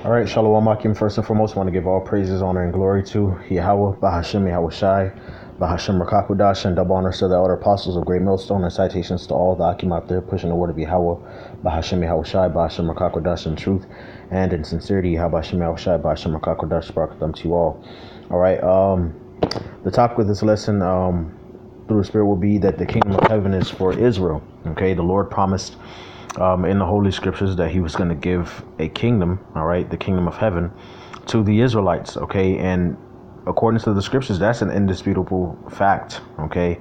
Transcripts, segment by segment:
All right, Shalom Akim. First and foremost, I want to give all praises, honor, and glory to Yahweh, Bahashem, Yahweh Shai, Bahashem Rakakudash, and double honors to the elder apostles of Great Millstone, and citations to all the Akim out there pushing the word of Yahweh, Bahashem, Yahweh Shai, Bahashem Rakakudash in truth and in sincerity, Bahashem, Yahweh Shai, Bahashem Rakakudash, Barakatham to you all. All right, the topic of this lesson through the Spirit will be that the kingdom of heaven is for Israel. Okay, the Lord promised in the Holy Scriptures that he was going to give a kingdom, all right, the kingdom of heaven, to the Israelites, okay? And according to the Scriptures, that's an indisputable fact, okay?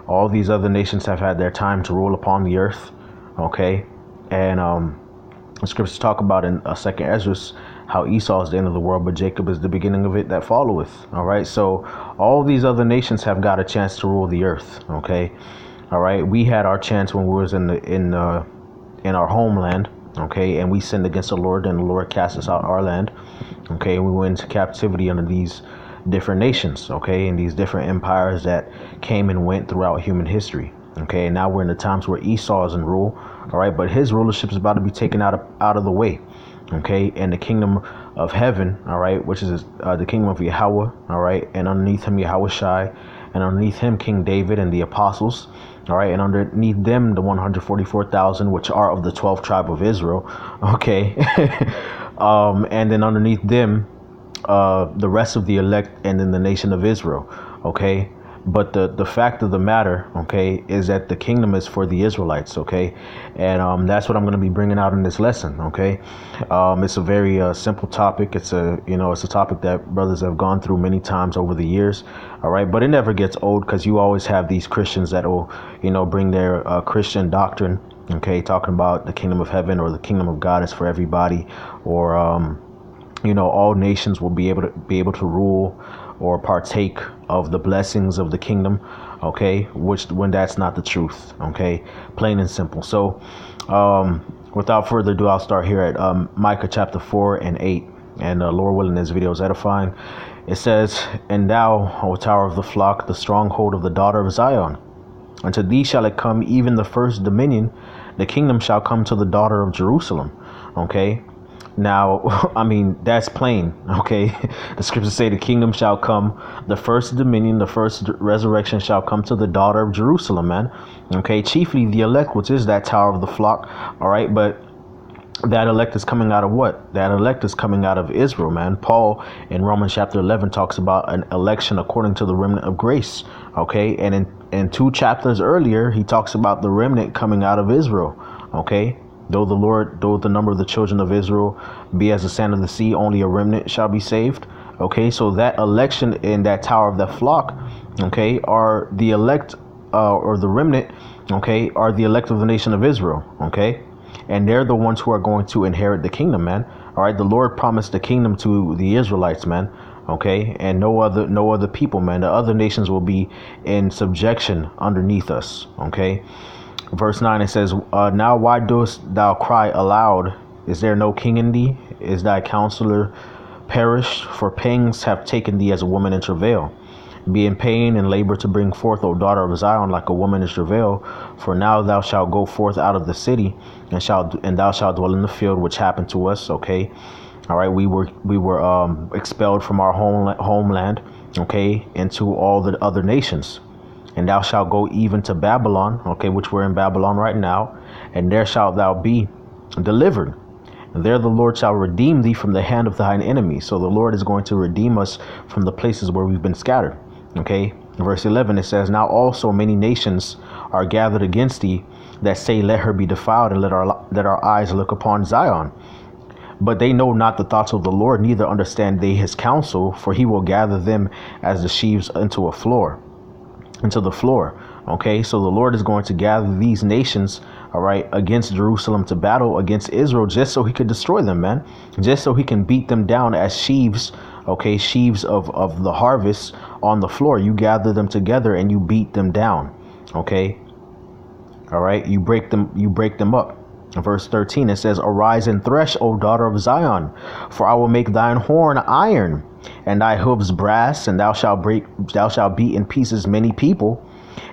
All these other nations have had their time to rule upon the earth, okay? And the Scriptures talk about in 2nd Ezra how Esau is the end of the world, but Jacob is the beginning of it that followeth, all right? So all these other nations have got a chance to rule the earth, okay? All right, we had our chance when we was in our homeland, okay, and we sinned against the Lord, and the Lord cast us out our land, okay, and we went into captivity under these different nations, okay, and these different empires that came and went throughout human history, okay, and now we're in the times where Esau is in rule, all right, but his rulership is about to be taken out of the way, okay, and the kingdom of heaven, all right, which is the kingdom of Yahweh, all right, and underneath him Yahweh Shai, and underneath him King David and the apostles, all right, and underneath them the 144,000, which are of the 12th tribe of Israel, okay, and then underneath them the rest of the elect, and then the nation of Israel, okay. But the fact of the matter, okay, is that the kingdom is for the Israelites, okay, and that's what I'm going to be bringing out in this lesson, okay. It's a very simple topic. It's a topic that brothers have gone through many times over the years, all right, but it never gets old because you always have these Christians that will, bring their Christian doctrine, okay, talking about the kingdom of heaven or the kingdom of God is for everybody, or all nations will be able to rule or partake of the blessings of the kingdom, okay, when that's not the truth, okay, plain and simple. So without further ado, I'll start here at Micah chapter 4 and 8, and Lord willing, this video is edifying. It says, "And thou, O tower of the flock, the stronghold of the daughter of Zion, unto thee shall it come, even the first dominion, the kingdom shall come to the daughter of Jerusalem," okay. Now, I mean, that's plain, okay? The scriptures say the kingdom shall come, the first dominion, the first resurrection shall come to the daughter of Jerusalem, man. Okay, chiefly the elect, which is that tower of the flock, all right? But that elect is coming out of what? That elect is coming out of Israel, man. Paul in Romans chapter 11 talks about an election according to the remnant of grace, okay? And in 2 chapters earlier, he talks about the remnant coming out of Israel, okay? Though the number of the children of Israel be as the sand of the sea, only a remnant shall be saved. Okay, so that election in that tower of that flock, okay, are the elect, or the remnant, okay, are the elect of the nation of Israel, okay, and they're the ones who are going to inherit the kingdom, man. All right, the Lord promised the kingdom to the Israelites, man. Okay, and no other people, man. The other nations will be in subjection underneath us. Okay. Verse 9, it says, "Now why dost thou cry aloud? Is there no king in thee? Is thy counselor perished? For pangs have taken thee as a woman in travail. Be in pain and labor to bring forth, O daughter of Zion, like a woman in travail. For now thou shalt go forth out of the city, and thou shalt dwell in the field," which happened to us, okay? All right, we were expelled from our homeland, okay, into all the other nations. "And thou shalt go even to Babylon," okay, which we're in Babylon right now, "and there shalt thou be delivered. And there the Lord shall redeem thee from the hand of thine enemies." So the Lord is going to redeem us from the places where we've been scattered. Okay. In verse 11, it says, "Now also many nations are gathered against thee, that say, Let her be defiled, and let our eyes look upon Zion. But they know not the thoughts of the Lord, neither understand they his counsel, for he will gather them as the sheaves into the floor." Okay, so the Lord is going to gather these nations, all right, against Jerusalem to battle against Israel, just so he could destroy them, man, just so he can beat them down as sheaves, okay, sheaves of the harvest on the floor. You gather them together and you beat them down, okay, all right, you break them up. In verse 13, it says, "Arise and thresh, O daughter of Zion, for I will make thine horn iron, and thy hoofs brass, and thou shalt beat in pieces many people,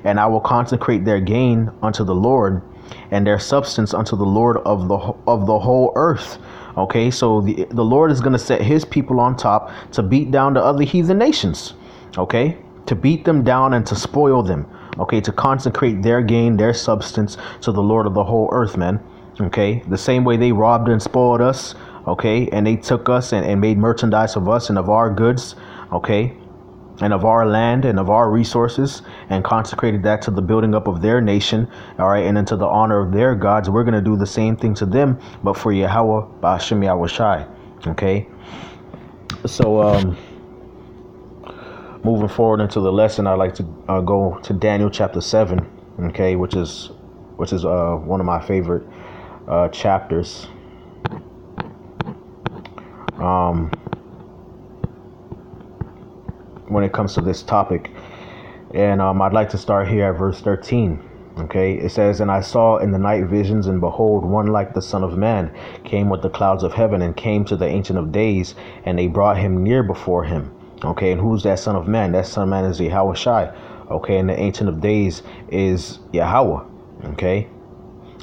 and I will consecrate their gain unto the Lord, and their substance unto the Lord of the whole earth. Okay, so the Lord is going to set his people on top to beat down the other heathen nations. Okay, to beat them down and to spoil them. Okay, to consecrate their gain, their substance to the Lord of the whole earth, man. Okay, the same way they robbed and spoiled us. Okay, and they took us and made merchandise of us and of our goods. Okay, and of our land and of our resources, and consecrated that to the building up of their nation, all right, and into the honor of their gods. We're going to do the same thing to them, but for Yahweh, Ba'ashem Yahweh Shai. Okay, so moving forward into the lesson, I'd like to go to Daniel chapter 7, okay, which is one of my favorite chapters. When it comes to this topic, and I'd like to start here at verse 13. Okay, it says, "And I saw in the night visions, and behold, one like the Son of Man came with the clouds of heaven, and came to the Ancient of Days, and they brought him near before him." Okay, and who's that Son of Man? That Son of Man is Yahweh Shai. Okay, and the Ancient of Days is Yahweh. Okay,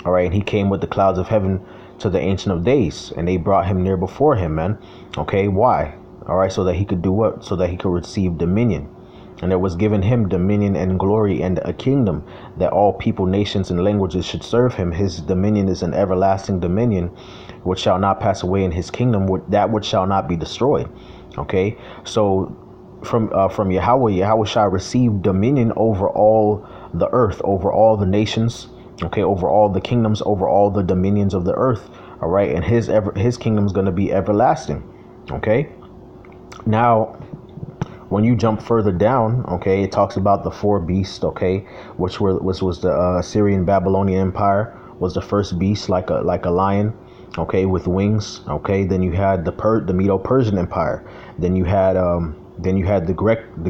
all right, and he came with the clouds of heaven to the Ancient of Days, and they brought him near before him, man. Okay, why? All right, so that he could do what? So that he could receive dominion. And there was given him dominion and glory and a kingdom, that all people, nations, and languages should serve him. His dominion is an everlasting dominion, which shall not pass away, in his kingdom that which shall not be destroyed. Okay, so from Yahweh shall receive dominion over all the earth, over all the nations. Okay, over all the kingdoms, over all the dominions of the earth. All right, and his kingdom is going to be everlasting. Okay. Now, when you jump further down, okay, it talks about the four beasts, okay, which was the Assyrian Babylonian Empire, was the first beast, like a lion, okay, with wings. Okay, then you had the Medo-Persian Empire, then you had the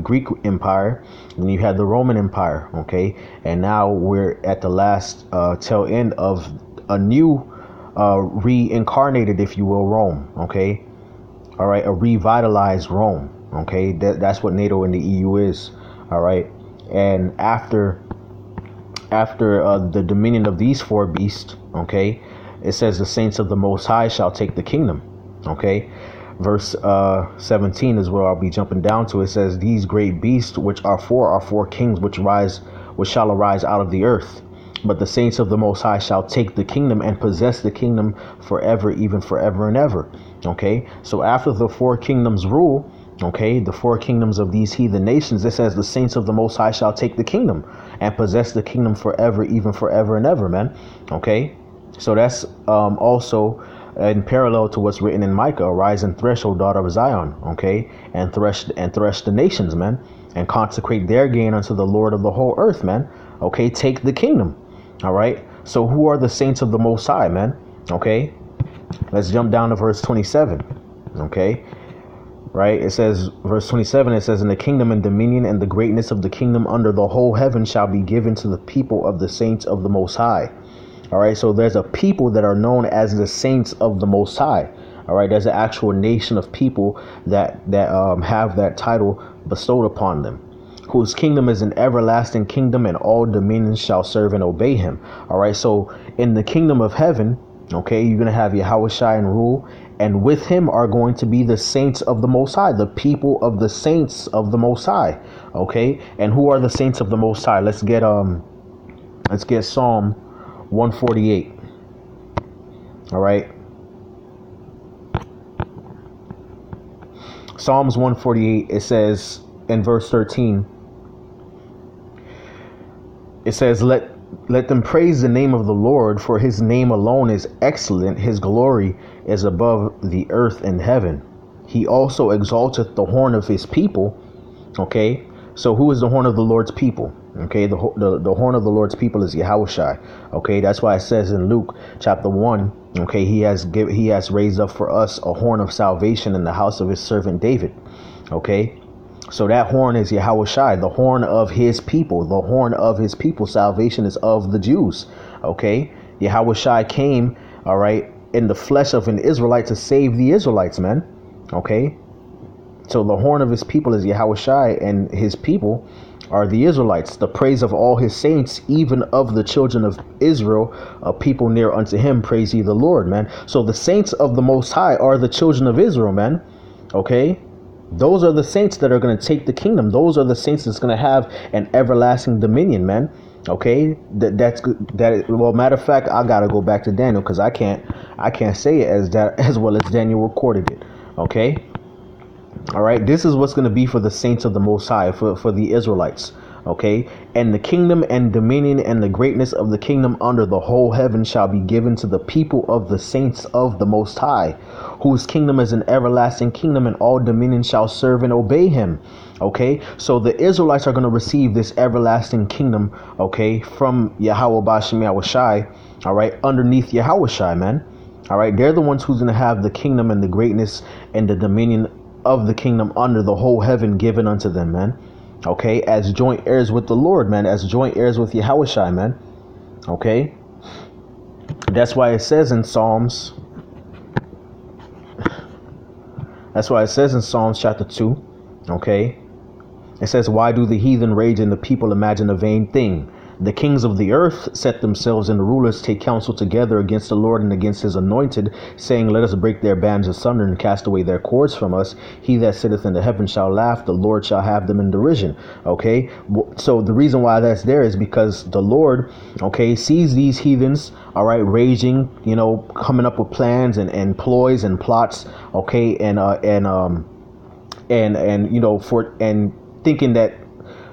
Greek Empire, then you had the Roman Empire. Okay, and now we're at the last tail end of a new reincarnated, if you will, Rome. Okay. All right, a revitalized Rome. Okay, that's what NATO and the EU is. All right, and after the dominion of these four beasts, okay, it says the saints of the Most High shall take the kingdom. Okay, verse 17 is where I'll be jumping down to. It says, "These great beasts, which are four kings, which shall arise out of the earth. But the saints of the Most High shall take the kingdom and possess the kingdom forever, even forever and ever." Okay, so after the four kingdoms rule, okay, the four kingdoms of these heathen nations, it says the saints of the Most High shall take the kingdom and possess the kingdom forever, even forever and ever, man. Okay, so that's also in parallel to what's written in Micah: "Arise and thresh, O daughter of Zion." Okay, and thresh the nations, man, and consecrate their gain unto the Lord of the whole earth, man. Okay, take the kingdom. All right, so who are the saints of the Most High, man? Okay, let's jump down to verse 27. Okay, right, it says, verse 27, it says, "And the kingdom and dominion and the greatness of the kingdom under the whole heaven shall be given to the people of the saints of the Most High." All right, so there's a people that are known as the saints of the Most High. All right, there's an actual nation of people that have that title bestowed upon them, whose kingdom is an everlasting kingdom, and all dominions shall serve and obey him. All right, so in the kingdom of heaven, okay, you're going to have Yahweh Shai and rule, and with him are going to be the saints of the Most High, the people of the saints of the Most High. Okay, and who are the saints of the Most High? Let's get Psalm 148. All right, Psalms 148, it says in verse 13, it says, let them praise the name of the Lord, for his name alone is excellent. His glory is above the earth and heaven. He also exalteth the horn of his people. Okay, so who is the horn of the Lord's people? Okay, the horn of the Lord's people is Yahweh Shai. Okay, that's why it says in Luke chapter 1, okay, he has raised up for us a horn of salvation in the house of his servant David. Okay, so that horn is Yahweh Shai, the horn of his people, the horn of his people. Salvation is of the Jews. Okay, Yahweh Shai came, all right, in the flesh of an Israelite to save the Israelites, man. Okay, So the horn of his people is Yahushai, and his people are the Israelites. The praise of all his saints, even of the children of Israel, a people near unto him, praise ye the Lord, man. So the saints of the Most High are the children of Israel, man. Okay? Those are the saints that are going to take the kingdom. Those are the saints that's going to have an everlasting dominion, man. Okay, that's good. Well, matter of fact, I gotta go back to Daniel because I can't say it as well as Daniel recorded it. Okay, all right. This is what's going to be for the saints of the Most High, for the Israelites. Okay, and the kingdom and dominion and the greatness of the kingdom under the whole heaven shall be given to the people of the saints of the Most High, whose kingdom is an everlasting kingdom, and all dominion shall serve and obey him. Okay, so the Israelites are going to receive this everlasting kingdom, okay, from Yahweh Bashem Yahushai, all right, underneath Yahushai, man. All right, they're the ones who's going to have the kingdom and the greatness and the dominion of the kingdom under the whole heaven given unto them, man. Okay, as joint heirs with the Lord, man, as joint heirs with Yahushai, man. Okay, that's why it says in Psalms. That's why it says in Psalms chapter 2, okay, it says, why do the heathen rage and the people imagine a vain thing? The kings of the earth set themselves, and the rulers take counsel together against the Lord and against his anointed, saying, let us break their bands asunder and cast away their cords from us. He that sitteth in the heaven shall laugh. The Lord shall have them in derision. Okay, so the reason why that's there is because the Lord, okay, sees these heathens, all right, raging, you know, coming up with plans and ploys and plots, okay, and you know, thinking that,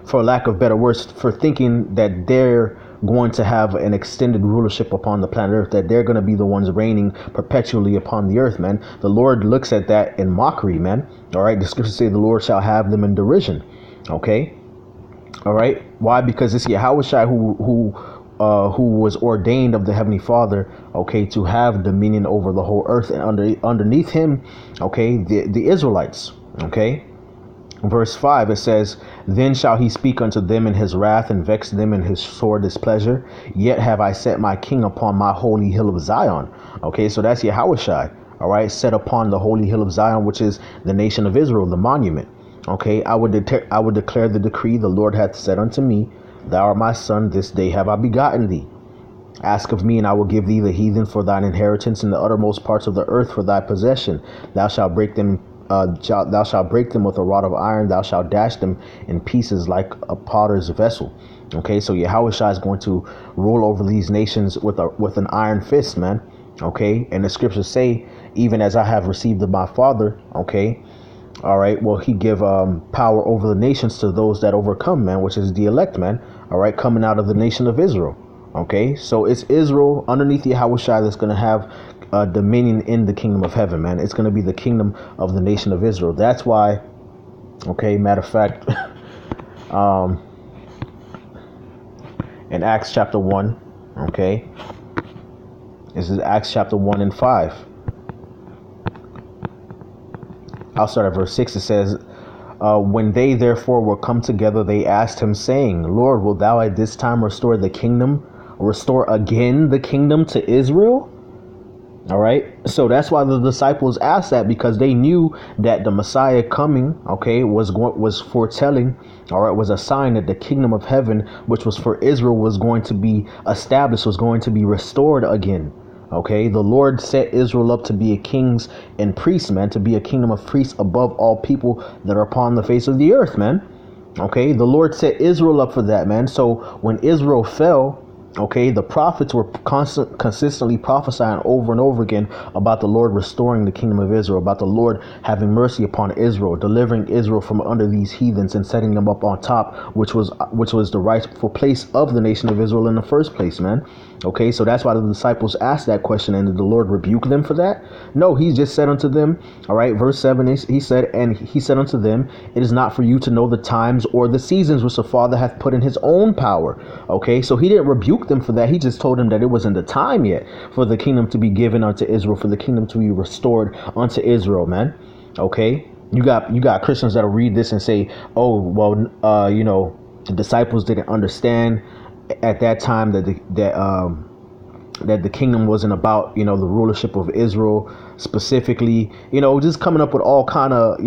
for lack of better words, for thinking that they're going to have an extended rulership upon the planet Earth, that they're going to be the ones reigning perpetually upon the earth, man. The Lord looks at that in mockery, man. All right, the scriptures say the Lord shall have them in derision. Okay, all right. Why? Because it's Yahushai who was ordained of the Heavenly Father, okay, to have dominion over the whole earth, and underneath him, okay, the Israelites, okay. Verse 5, it says, then shall he speak unto them in his wrath, and vex them in his sore displeasure. Yet have I set my king upon my holy hill of Zion. Okay, so that's Yahushai, all right, set upon the holy hill of Zion, which is the nation of Israel, the monument. Okay, I would declare the decree, the Lord hath said unto me, thou art my son, this day have I begotten thee. Ask of me, and I will give thee the heathen for thine inheritance, and the uttermost parts of the earth for thy possession. Thou shalt break them with a rod of iron. Thou shalt dash them in pieces like a potter's vessel. Okay, so Yahushua is going to rule over these nations with an iron fist, man. Okay, and the scriptures say, even as I have received of my Father. Okay, all right, well, he give power over the nations to those that overcome, man, which is the elect, man. All right, coming out of the nation of Israel. Okay, so it's Israel underneath Yahushua that's going to have dominion in the kingdom of heaven, man. It's going to be the kingdom of the nation of Israel. That's why, okay, matter of fact, in Acts chapter 1, okay, this is Acts chapter 1 and 5. I'll start at verse 6. It says, when they therefore were come together, they asked him, saying, Lord, wilt thou at this time restore again the kingdom to Israel? All right, so that's why the disciples asked that, because they knew that the Messiah coming, okay, was foretelling, all right, was a sign that the kingdom of heaven, which was for Israel, was going to be established, was going to be restored again. Okay, the Lord set Israel up to be a kings and priests, man, to be a kingdom of priests above all people that are upon the face of the earth, man. Okay, the Lord set Israel up for that, man. So when Israel fell, okay, the prophets were consistently prophesying over and over again about the Lord restoring the kingdom of Israel, about the Lord having mercy upon Israel, delivering Israel from under these heathens and setting them up on top, which was the rightful place of the nation of Israel in the first place, man. Okay, so that's why the disciples asked that question. And did the Lord rebuke them for that? No, he just said unto them, all right, verse 7, he said unto them, it is not for you to know the times or the seasons which the Father hath put in his own power. Okay, so he didn't rebuke them for that. He just told them that it wasn't the time yet for the kingdom to be given unto Israel, for the kingdom to be restored unto Israel, man. Okay, you got Christians that'll read this and say, oh, well, the disciples didn't understand at that time that that the kingdom wasn't about, the rulership of Israel specifically, just coming up with all kind of,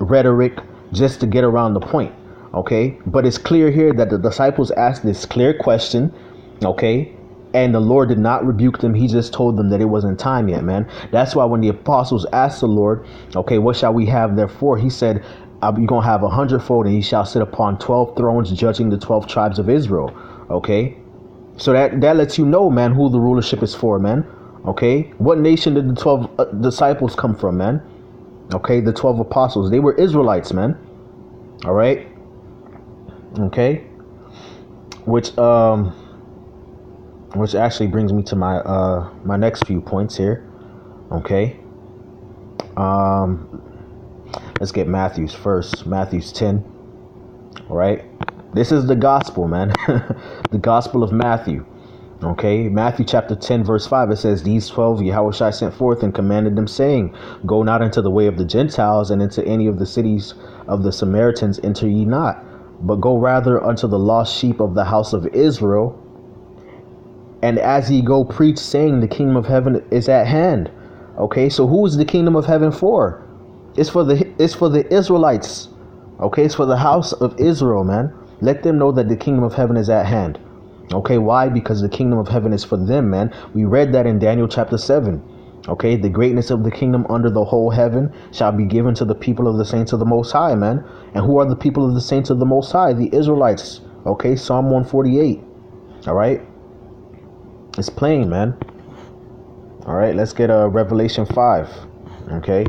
rhetoric just to get around the point. Okay. But it's clear here that the disciples asked this clear question. Okay. And the Lord did not rebuke them. He just told them that it wasn't time yet, man. That's why when the apostles asked the Lord, okay, what shall we have therefore? He said, you're going to have 100-fold, and he shall sit upon 12 thrones, judging the 12 tribes of Israel. Okay. So that lets you know, man, who the rulership is for, man. Okay. What nation did the 12 disciples come from, man? Okay. The 12 apostles, they were Israelites, man. All right. Okay. Which actually brings me to my my next few points here. Okay. Let's get Matthew's first. Matthew's 10. All right. This is the gospel, man. The gospel of Matthew. Okay. Matthew chapter 10, verse 5. It says, these 12 Yahushua sent forth and commanded them, saying, go not into the way of the Gentiles, and into any of the cities of the Samaritans enter ye not, but go rather unto the lost sheep of the house of Israel. And as ye go, preach, saying, the kingdom of heaven is at hand. Okay, so who is the kingdom of heaven for? It's for the Israelites. Okay, it's for the house of Israel, man. Let them know that the kingdom of heaven is at hand. Okay, why? Because the kingdom of heaven is for them, man. We read that in Daniel chapter 7. Okay, the greatness of the kingdom under the whole heaven shall be given to the people of the saints of the Most High, man. And who are the people of the saints of the Most High? The Israelites. Okay, Psalm 148. All right. It's plain, man. All right, let's get Revelation 5. Okay.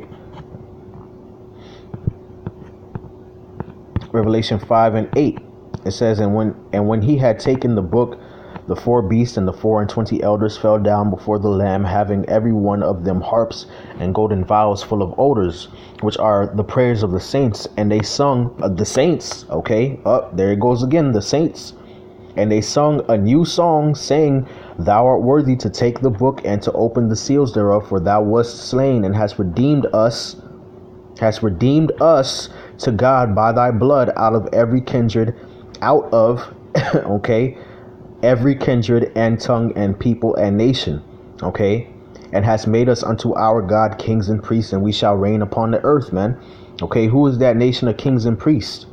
Revelation 5 and 8. It says, and when he had taken the book, the 4 beasts and the 24 elders fell down before the Lamb, having every one of them harps and golden vials full of odors, which are the prayers of the saints. And they sung, the saints, okay, there it goes again, the saints. And they sung a new song, saying, thou art worthy to take the book and to open the seals thereof, for thou wast slain and hast redeemed us to God by thy blood out of every kindred, okay, every kindred and tongue and people and nation, okay, and has made us unto our God kings and priests, and we shall reign upon the earth, man. Okay, who is that nation of kings and priests?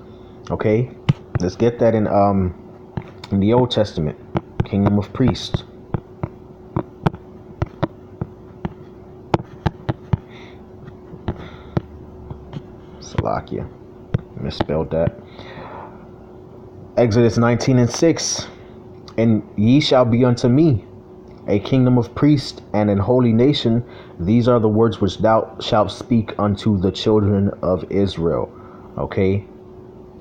Okay, let's get that in the Old Testament, kingdom of priests. Salakia, misspelled that. Exodus 19 and 6. And ye shall be unto me a kingdom of priests and an holy nation. These are the words which thou shalt speak unto the children of Israel. Okay,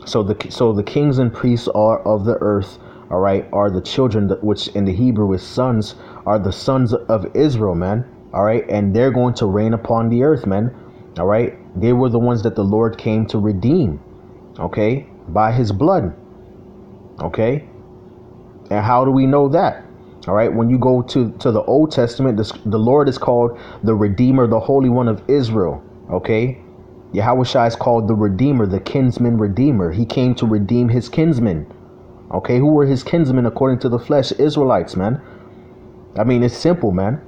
so the kings and priests are of the earth. All right, are the children, which in the Hebrew is sons, are the sons of Israel, man. All right, and they're going to reign upon the earth, man. All right, they were the ones that the Lord came to redeem, okay, by his blood. Okay, and how do we know that? All right, when you go to the Old Testament, the Lord is called the Redeemer, the Holy One of Israel. Okay, Yahushua is called the Redeemer, the kinsman redeemer. He came to redeem his kinsmen. Okay, who were his kinsmen according to the flesh? Israelites, man. I mean, it's simple, man.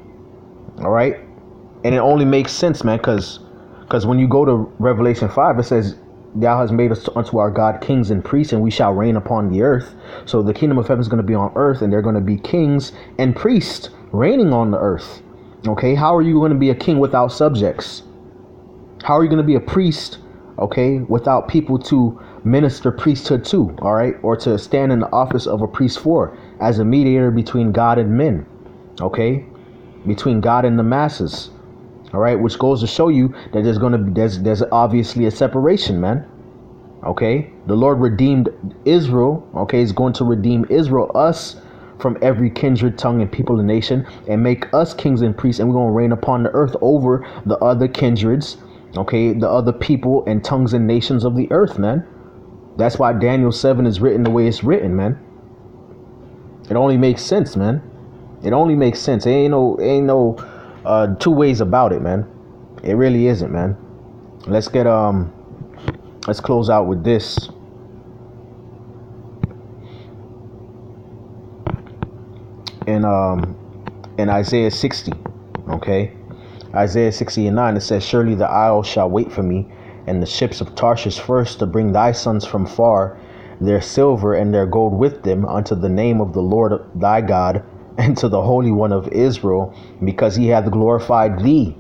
All right, and it only makes sense, man, because when you go to Revelation 5, it says, thou hast made us unto our God kings and priests, and we shall reign upon the earth. So the kingdom of heaven is going to be on earth, and they're going to be kings and priests reigning on the earth. Okay, how are you going to be a king without subjects? How are you going to be a priest, okay, without people to minister priesthood to, all right, or to stand in the office of a priest for, as a mediator between God and men, okay, between God and the masses. All right, which goes to show you that there's obviously a separation, man. Okay, the Lord redeemed Israel. Okay, he's going to redeem Israel, us, from every kindred, tongue, and people and nation, and make us kings and priests, and we're going to reign upon the earth over the other kindreds, okay, the other people and tongues and nations of the earth, man. That's why Daniel 7 is written the way it's written, man. It only makes sense, man. It only makes sense. Ain't no two ways about it, man. It really isn't, man. Let's close out with this. in Isaiah 60. Okay, Isaiah 60 and 9, it says, surely the isles shall wait for me, and the ships of Tarshish first, to bring thy sons from far, their silver and their gold with them, unto the name of the Lord thy God, and to the Holy One of Israel, because he hath glorified thee.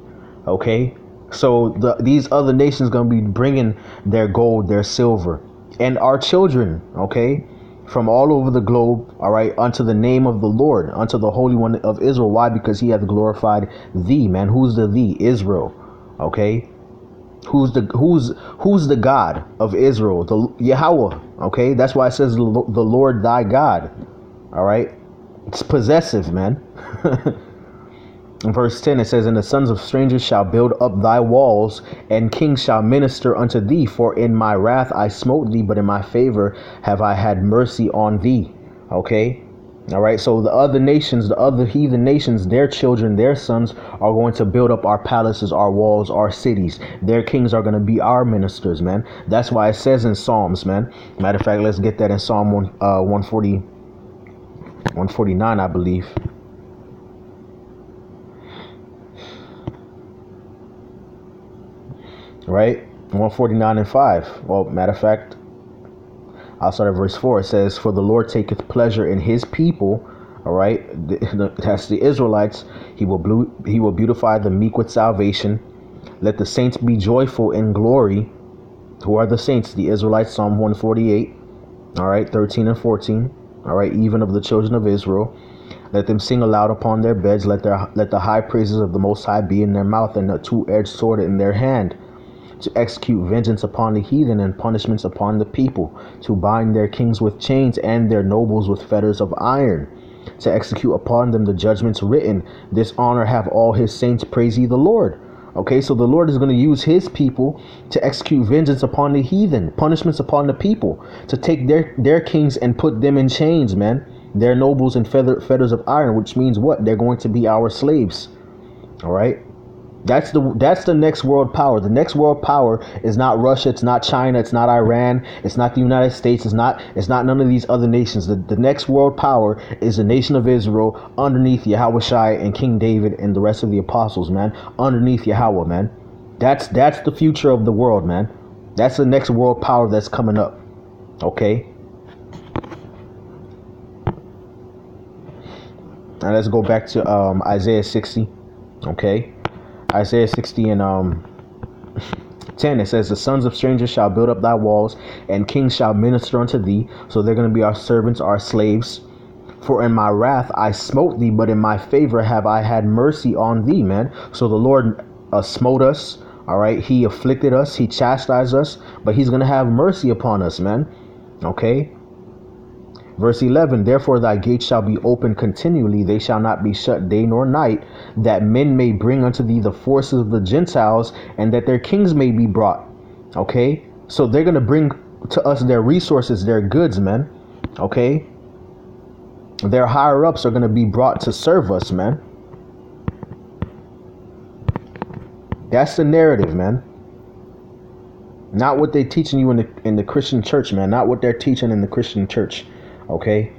Okay, so these other nations going to be bringing their gold, their silver, and our children, okay, from all over the globe, all right, unto the name of the Lord, unto the Holy One of Israel. Why? Because he hath glorified thee, man. Who's the thee? Israel. Okay, who's the God of Israel? The Yahweh. Okay, that's why it says the Lord thy God. All right, it's possessive, man. In verse 10, it says, and the sons of strangers shall build up thy walls, and kings shall minister unto thee. For in my wrath I smote thee, but in my favor have I had mercy on thee. Okay? All right. So the other nations, the other heathen nations, their children, their sons are going to build up our palaces, our walls, our cities. Their kings are going to be our ministers, man. That's why it says in Psalms, man. Matter of fact, let's get that in Psalm 149, I believe. Right, 149 and 5. Well, matter of fact, I'll start at verse 4. It says, for the Lord taketh pleasure in his people. All right, that's the Israelites. He will beautify the meek with salvation. Let the saints be joyful in glory. Who are the saints? The Israelites. Psalm 148. All right, 13 and 14. All right, even of the children of Israel. Let them sing aloud upon their beds. Let the high praises of the Most High be in their mouth, and a two-edged sword in their hand, to execute vengeance upon the heathen and punishments upon the people, to bind their kings with chains and their nobles with fetters of iron, to execute upon them the judgments written. This honor have all his saints, praise ye the Lord. Okay, so the Lord is going to use his people to execute vengeance upon the heathen, punishments upon the people, to take their kings and put them in chains, man. Their nobles and fetters of iron, which means what? They're going to be our slaves. All right. That's the next world power. The next world power is not Russia, it's not China, it's not Iran, it's not the United States, it's not none of these other nations. The next world power is the nation of Israel underneath Yahweh and King David and the rest of the apostles, man. Underneath Yahweh, man. That's the future of the world, man. That's the next world power that's coming up. Okay. Now let's go back to Isaiah 60. Okay. Isaiah 60 and 10, it says, the sons of strangers shall build up thy walls, and kings shall minister unto thee. So they're going to be our servants, our slaves. For in my wrath I smote thee, but in my favor have I had mercy on thee, man. So the Lord smote us. All right. He afflicted us. He chastised us, but he's going to have mercy upon us, man. Okay. Verse 11, therefore thy gates shall be open continually, they shall not be shut day nor night, that men may bring unto thee the forces of the Gentiles, and that their kings may be brought. Okay, so they're going to bring to us their resources, their goods, man. Okay, their higher ups are going to be brought to serve us, man. That's the narrative, man. Not what they're teaching you in the Christian church, man. Not what they're teaching in the Christian church. Okay,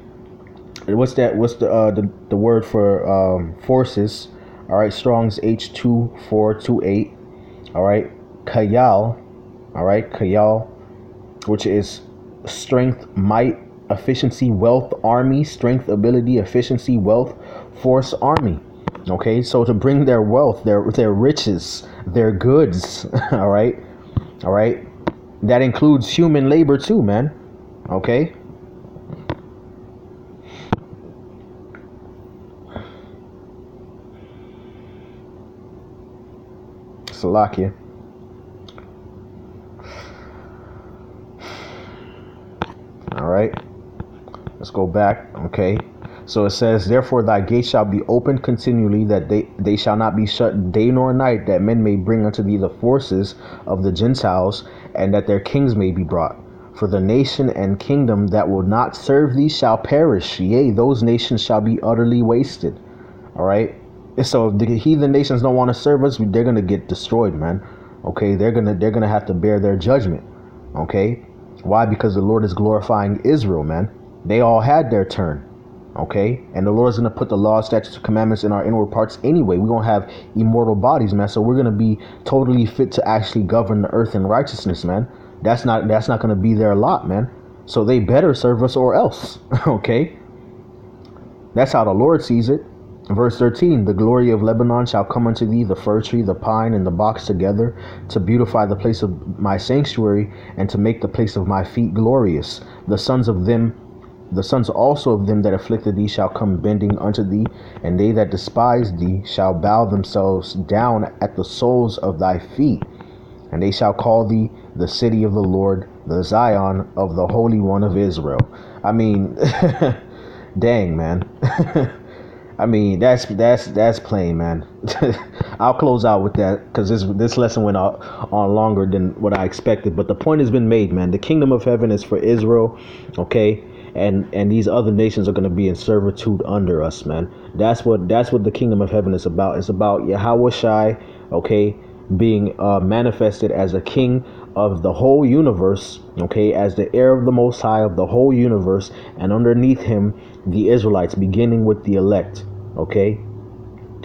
what's that? What's the word for forces? All right, Strong's H2428. All right, Kayal. All right, Kayal, which is strength, might, efficiency, wealth, army, strength, ability, efficiency, wealth, force, army. Okay, so to bring their wealth, their riches, their goods. All right, that includes human labor too, man. Okay. Salakia. All right, let's go back. Okay, so it says, therefore thy gates shall be opened continually, that they shall not be shut day nor night, that men may bring unto thee the forces of the Gentiles, and that their kings may be brought. For the nation and kingdom that will not serve thee shall perish, yea, those nations shall be utterly wasted. All right. So if the heathen nations don't want to serve us, they're gonna get destroyed, man. Okay, they're gonna have to bear their judgment. Okay, why? Because the Lord is glorifying Israel, man. They all had their turn. Okay, and the Lord's gonna put the law, statutes, and commandments in our inward parts anyway. We're gonna have immortal bodies, man. So we're gonna be totally fit to actually govern the earth in righteousness, man. That's not gonna be their lot, man. So they better serve us or else. Okay, that's how the Lord sees it. Verse 13, the glory of Lebanon shall come unto thee, the fir tree, the pine, and the box together, to beautify the place of my sanctuary, and to make the place of my feet glorious. The sons also of them that afflicted thee shall come bending unto thee, and they that despise thee shall bow themselves down at the soles of thy feet. And they shall call thee the city of the Lord, the Zion of the Holy One of Israel. I mean, dang, man. I mean, that's plain, man. I'll close out with that because this lesson went on longer than what I expected. But the point has been made, man. The kingdom of heaven is for Israel, okay, and these other nations are going to be in servitude under us, man. That's what the kingdom of heaven is about. It's about Yahweh Shai, okay, being manifested as a king of the whole universe, okay, as the heir of the Most High of the whole universe, and underneath him, the Israelites, beginning with the elect, okay,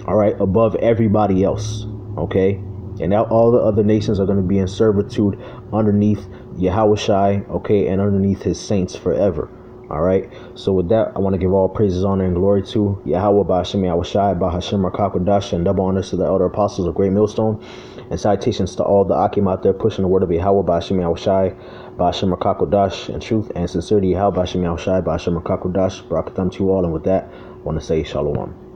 all right, above everybody else, okay, and now all the other nations are going to be in servitude underneath Yahweh Shai, okay, and underneath his saints forever. All right. So with that, I want to give all praises, honor, and glory to Yahweh, Ba'ashem Yahweh Shai, Ba'ashem Rakakwadash, and double honors to the elder apostles of Great Millstone, and salutations to all the Akim out there pushing the word of Yahweh, Ba'ashem Yahweh Shai, Ba'ashem Rakakwadash, and truth and sincerity, Yahweh, Ba'ashem Yahweh Shai, Ba'ashem Rakakwadash, Barakatam to you all. And with that, I want to say Shalom.